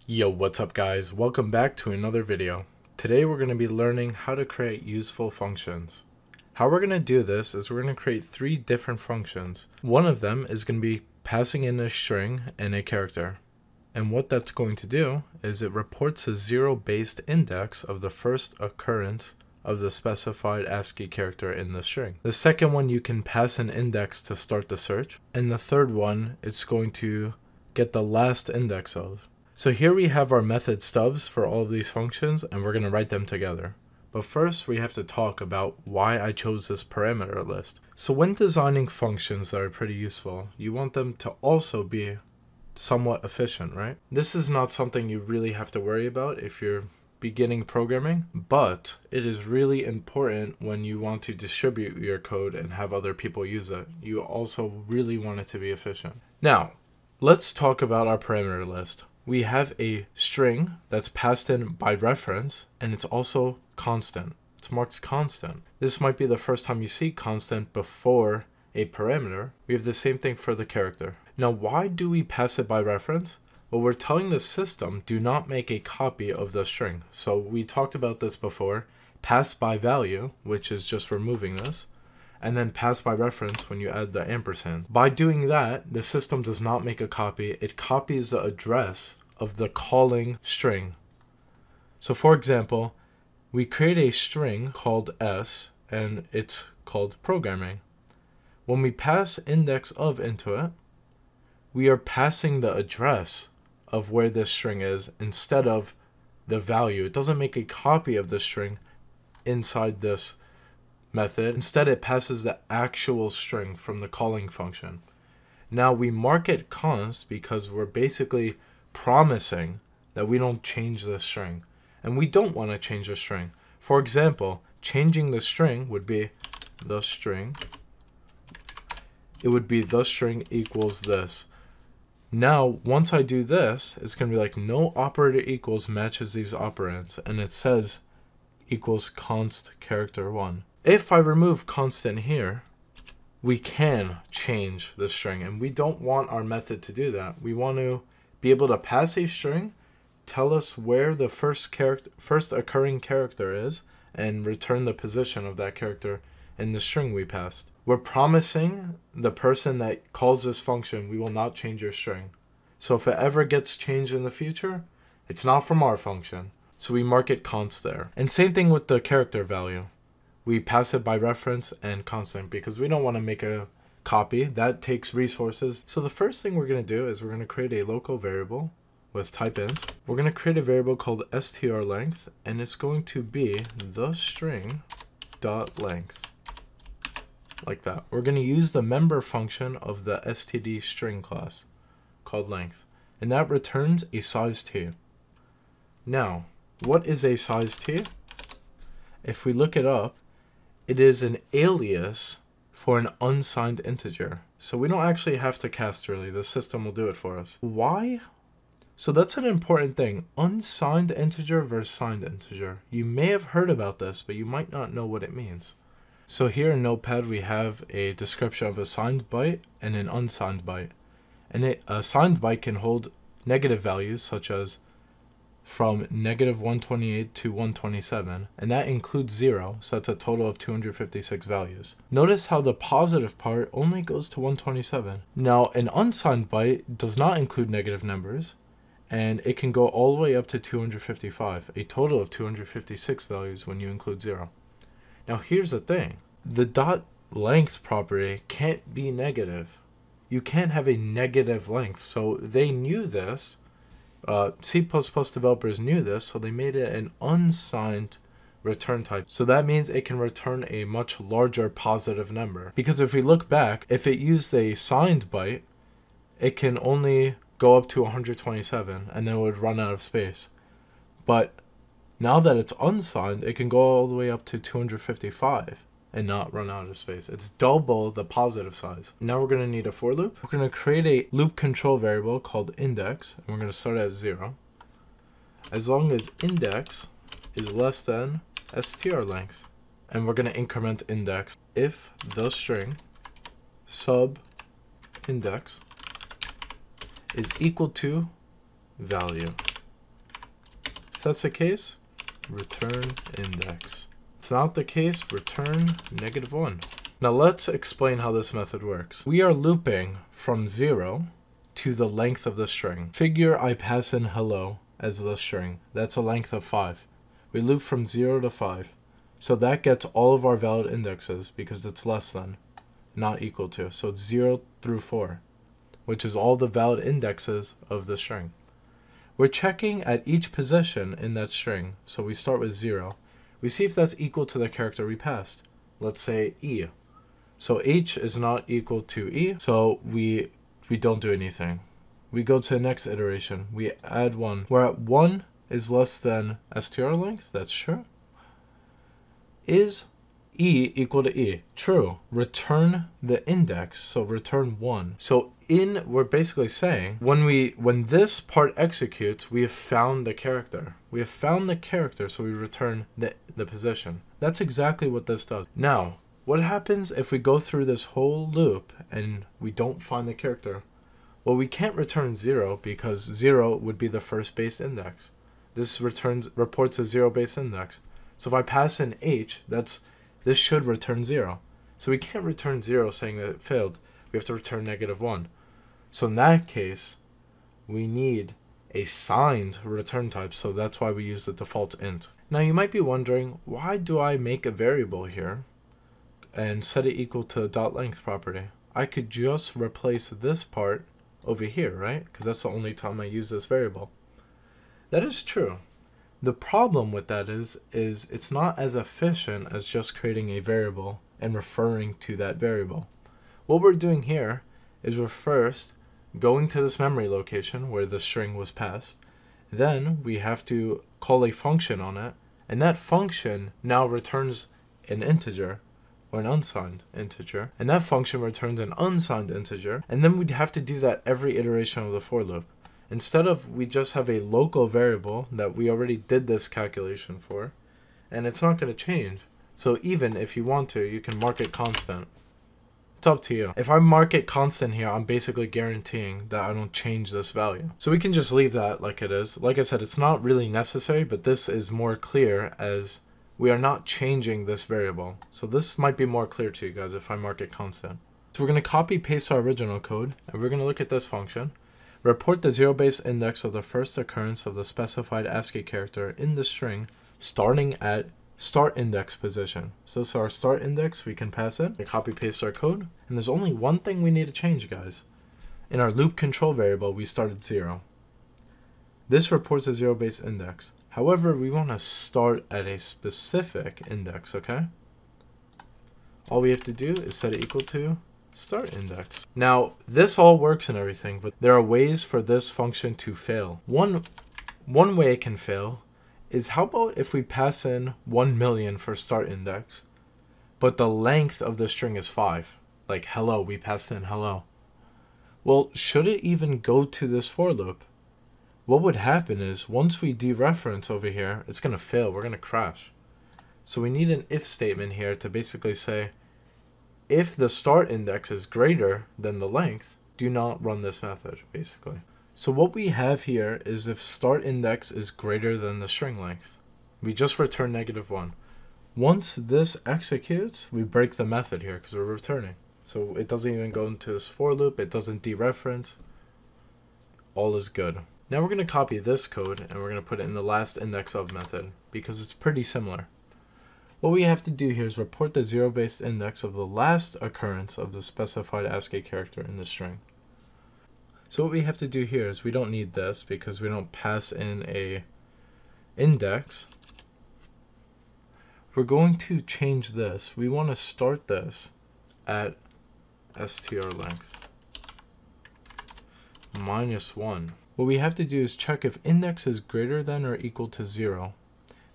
Yo, what's up guys? Welcome back to another video. Today we're going to be learning how to create useful functions. How we're going to do this is we're going to create three different functions. One of them is going to be passing in a string and a character. And what that's going to do is it reports a zero-based index of the first occurrence of the specified ASCII character in the string. The second one you can pass an index to start the search. And the third one it's going to get the last index of. So here we have our method stubs for all of these functions, and we're going to write them together. But first we have to talk about why I chose this parameter list. So when designing functions that are pretty useful, you want them to also be somewhat efficient, right? This is not something you really have to worry about if you're beginning programming, but it is really important when you want to distribute your code and have other people use it. You also really want it to be efficient. Now, let's talk about our parameter list. We have a string that's passed in by reference, and it's also constant. It's marked constant. This might be the first time you see constant before a parameter. We have the same thing for the character. Now, why do we pass it by reference? Well, we're telling the system, do not make a copy of the string. So we talked about this before. Pass by value, which is just removing this, and then pass by reference when you add the ampersand. By doing that, the system does not make a copy. It copies the address of the calling string. So for example, we create a string called s, and it's called programming. When we pass index of into it, we are passing the address of where this string is instead of the value. It doesn't make a copy of the string inside this method. Instead, it passes the actual string from the calling function. Now we mark it const because we're basically promising that we don't change the string, and we don't want to change the string. For example, changing the string would be the string. It would be the string equals this. Now, once I do this, it's going to be like no operator equals matches these operands, and it says equals const character 1. If I remove constant here, we can change the string, and we don't want our method to do that. We want to be able to pass a string, tell us where the first occurring character is, and return the position of that character in the string we passed. We're promising the person that calls this function, we will not change your string. So if it ever gets changed in the future, it's not from our function. So we mark it const there. And same thing with the character value. We pass it by reference and constant because we don't want to make a copy. That takes resources. So the first thing we're going to do is we're going to create a local variable with type int. We're going to create a variable called strLength, and it's going to be the string dot length. Like that. We're going to use the member function of the std string class called length, and that returns a size t. Now, what is a size t? If we look it up, it is an alias for an unsigned integer. So we don't actually have to cast really. The system will do it for us. Why? So that's an important thing. Unsigned integer versus signed integer. You may have heard about this, but you might not know what it means. So here in Notepad, we have a description of a signed byte and an unsigned byte. And a signed byte can hold negative values such as from negative 128 to 127, and that includes 0, so that's a total of 256 values. Notice how the positive part only goes to 127. Now, an unsigned byte does not include negative numbers, and it can go all the way up to 255, a total of 256 values when you include 0. Now, here's the thing. The dot length property can't be negative. You can't have a negative length, so they knew this. C++ developers knew this, so they made it an unsigned return type. So that means it can return a much larger positive number. Because if we look back, if it used a signed byte, it can only go up to 127, and then it would run out of space. But now that it's unsigned, it can go all the way up to 255 and not run out of space. It's double the positive size. Now we're going to need a for loop. We're going to create a loop control variable called index, and we're going to start at 0. As long as index is less than strLength. And we're going to increment index if the string sub index is equal to value. that's the case, return index. If it's not the case, return -1. Now let's explain how this method works. We are looping from 0 to the length of the string. Figure I pass in hello as the string. That's a length of 5. We loop from 0 to 5. So that gets all of our valid indexes because it's less than, not equal to. So it's 0 through 4, which is all the valid indexes of the string. We're checking at each position in that string. So we start with 0. We see if that's equal to the character we passed. Let's say E. So H is not equal to E, so we don't do anything. We go to the next iteration. We add 1. Where at 1 is less than str length, that's true. Is E equal to E? True. Return the index, so return 1. So we're basically saying when this part executes, we have found the character. We have found the character, so we return the position. That's exactly what this does. Now, what happens if we go through this whole loop and we don't find the character? Well, we can't return 0 because 0 would be the first base index. This reports a 0 base index. So if I pass in H, this should return 0. So we can't return 0 saying that it failed. We have to return -1. So in that case, we need a signed return type. So that's why we use the default int. Now you might be wondering, why do I make a variable here and set it equal to the .length property? I could just replace this part over here, right? Because that's the only time I use this variable. That is true. The problem with that is it's not as efficient as just creating a variable and referring to that variable. What we're doing here is we're first going to this memory location where the string was passed. Then we have to call a function on it, and that function now returns an integer or an unsigned integer, and that function returns an unsigned integer, and then we'd have to do that every iteration of the for loop. Instead of, we just have a local variable that we already did this calculation for, and it's not going to change. So even if you want to, you can mark it constant. It's up to you. If I mark it constant here, I'm basically guaranteeing that I don't change this value. So we can just leave that like it is. Like I said, it's not really necessary, but this is more clear as we are not changing this variable. So this might be more clear to you guys if I mark it constant. So we're going to copy paste our original code, and we're going to look at this function. Report the 0 base index of the first occurrence of the specified ASCII character in the string starting at start index position. So this is our start index. We can pass it and copy paste our code. And there's only one thing we need to change, guys. In our loop control variable, we started 0. This reports a 0 base index. However, we want to start at a specific index, okay? All we have to do is set it equal to start index. Now, this all works and everything, but there are ways for this function to fail. One way it can fail is, how about if we pass in 1,000,000 for start index, but the length of the string is 5? Like hello, we passed in hello. Well, should it even go to this for loop? What would happen is, once we dereference over here, it's going to fail. We're going to crash. So we need an if statement here to basically say, if the start index is greater than the length, do not run this method, basically. So what we have here is, if start index is greater than the string length, we just return -1. Once this executes, we break the method here because we're returning. So it doesn't even go into this for loop. It doesn't dereference. All is good. Now we're going to copy this code and we're going to put it in the last index of method because it's pretty similar. What we have to do here is report the 0 based index of the last occurrence of the specified ASCII character in the string. So what we have to do here is, we don't need this because we don't pass in a index. We're going to change this. We want to start this at str length -1. What we have to do is check if index is greater than or equal to 0,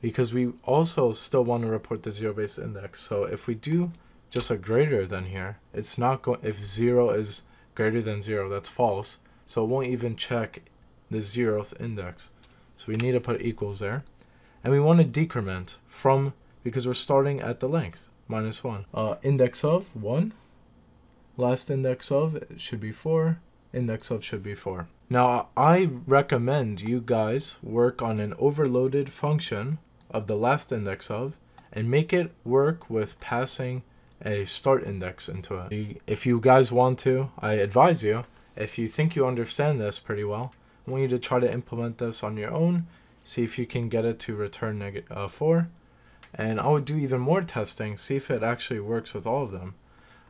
because we also still want to report the 0 base index. So if we do just a greater than here, it's not going, if 0 is greater than 0, that's false. So it won't even check the 0th index. So we need to put equals there. And we want to decrement from, because we're starting at the length, -1. Index of 1. Last index of should be 4. Index of should be 4. Now, I recommend you guys work on an overloaded function of the last index of and make it work with passing a start index into it. If you guys want to, I advise you, if you think you understand this pretty well, I want you to try to implement this on your own, see if you can get it to return 4, and I would do even more testing, see if it actually works with all of them,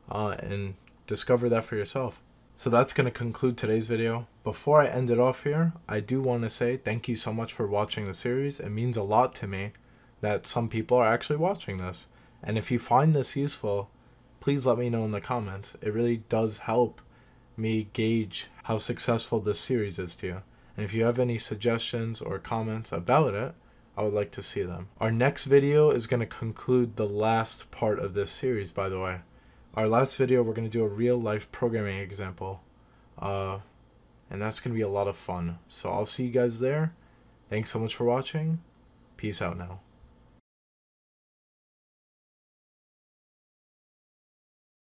and discover that for yourself. So that's going to conclude today's video. Before I end it off here, I do want to say thank you so much for watching the series. It means a lot to me that some people are actually watching this. And if you find this useful, please let me know in the comments. It really does help me gauge how successful this series is to you. And if you have any suggestions or comments about it, I would like to see them. Our next video is going to conclude the last part of this series, by the way. Our last video, we're going to do a real-life programming example. And that's going to be a lot of fun. So I'll see you guys there. Thanks so much for watching. Peace out now.